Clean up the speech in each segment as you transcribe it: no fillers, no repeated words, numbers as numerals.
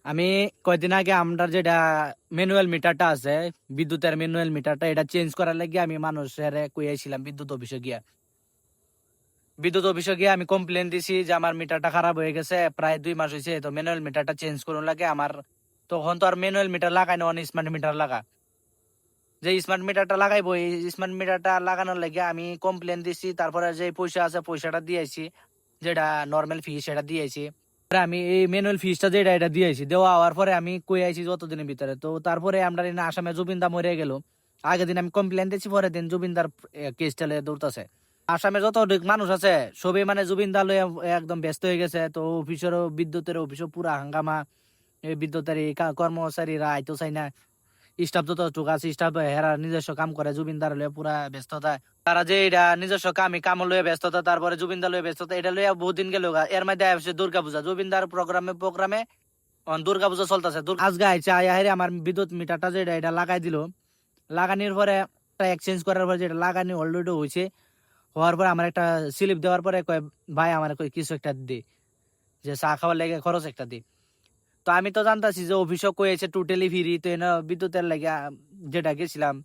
আমি কয়দিন আগে আমরা যেটা ম্যানুয়াল মিটারটা আছে, বিদ্যুতের ম্যানুয়াল মিটারটা, এটা চেঞ্জ করার লাগে আমি মানুষের কইয়াছিলাম বিদ্যুৎ অফিসে গিয়ে আমি কমপ্লেন দিছি যে আমার মিটারটা খারাপ হয়ে গেছে, প্রায় 2 মাস হয়েছে, তো ম্যানুয়াল মিটারটা চেঞ্জ করুন লাগে আমার। তখন তো আর ম্যানুয়াল মিটার লাগাই না, স্মার্ট মিটার লাগা। যে স্মার্ট মিটারটা লাগাইবো, এই স্মার্ট মিটারটা লাগানোর লাগে আমি কমপ্লেন দিছি, তারপরে যে পয়সা আছে পয়সাটা দিয়েছি, যেটা নর্মাল ফি সেটা দিয়েছি। আমি এই ম্যানুয়াল ফিসটা যেটা এটা দিয়েছি, দেওয়া হওয়ার পরে আমি কই আইছি যতদিনের ভিতরে, তো তারপরে আমরা আসামে জুবিনদা মরে গেল। আগের দিন আমি কমপ্লেন দিয়েছি, পরের দিন জুবিনদার কেস চালে দৌড়তেছে। আসামে যত মানুষ আছে সবই মানে জুবিনদা লয়ে একদম ব্যস্ত হয়ে গেছে। তো অফিসেরও, বিদ্যুতের অফিসও পুরা হাঙ্গামা। এই বিদ্যুতের এই কর্মচারীরা আইতো চাই না। স্টাফ যতটুকু আছে স্টাফ হেরা নিজস্ব কাম করে, জুবিনদার লয়ে পুরা ব্যস্ততা। তারা যে এটা নিজস্ব কাম লয়ে ব্যস্ততা, তারপরে জুবিনদার লয়ে ব্যস্ততা, এটা লইয়া বহুত দিন গেল। এর মধ্যে আসছে দুর্গা পূজা, জুবিনদার প্রোগ্রামে দুর্গা পূজা চলতেছে। আজকে আইছে আয়া হেরে আমার বিদ্যুৎ মিটারটা যেটা এটা লাগাই দিল। লাগানির পরে এক্সচেঞ্জ করার পরে যেটা লাগানি অলরেডি হয়েছে, হওয়ার পরে আমার একটা স্লিপ দেওয়ার পরে কয় ভাই আমার কই কিছু একটা দি, যে চা খাওয়ার লেগে খরচ একটা দি। তো আমি তো জানতাছি যে অফিসও কয়েছে টোটালি ফ্রি, তো এনে বিদ্যুতের লাগে যেটা গেছিলাম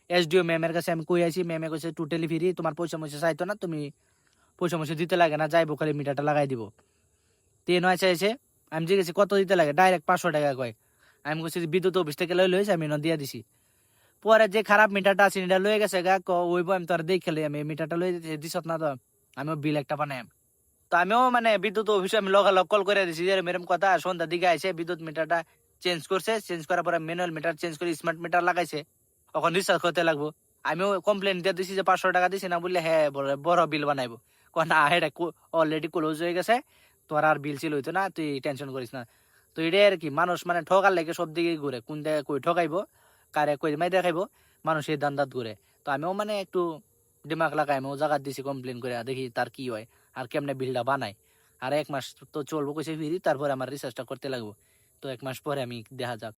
এসডিও ম্যামের কাছে আমি কই আছি, ম্যামে কইছে টোটালি ফ্রি, তোমার পয়সা ময়সা চাইতো না, তুমি পয়সা ময়সা দিতে লাগে না, যাইবো খালি মিটারটা লাগাই দিব। তো নয় চাইছে, আমি জিজ্ঞেস কত দিতে লাগে, ডাইরেক্ট 500 টাকা কয়। আমি কইছি বিদ্যুৎ অফিস থেকে লইছে, আমি দিয়ে দিছি। পরে যে খারাপ মিটারটা আছে এটা লয়ে গেছে গা, ওইব আমি তো আর দেখে আমি মিটারটা লয়ে দিছ না, তো আমিও বিল একটা বানাই। তো আমিও মানে বিদ্যুৎ অফিসে আমি লগালগ কল করে দিছি যে এরকম কথা, সন্ধ্যার দিকে আইসে বিদ্যুৎ মিটারটা চেঞ্জ করছে, চেঞ্জ করার পরে ম্যানুয়াল মিটার চেঞ্জ করে স্মার্ট মিটার লাগাইছে, এখন রিচার্জ করতে লাগবো। আমিও কমপ্লেন দিয়ে দিছি যে 500 টাকা দিছি না, বললে হ্যাঁ বড় বিল বানাইবো। না, এটা অলরেডি ক্লোজ হয়ে গেছে, তোর আর বিল ছিল হইতো না, তুই টেনশন করিস না। তো এটাই আর কি, মানুষ মানে ঠকার লেগে সব দিকে ঘুরে, কোন জায়গায় কই ঠকাইবো, কারে কই মাই দেখাইবো, মানুষ এই দান্দাত ঘুরে। তো আমিও মানে একটু দিমাগ লাগাই, আমিও জায়গা দিছি কমপ্লেন করে, দেখি তার কি হয় আর কেমনে বিলটা বানায়। আর 1 মাস তো চলবো কইছে ফ্রি, তারপরে আমার রিচার্জটা করতে লাগবো। তো 1 মাস পরে আমি দেখা যাক।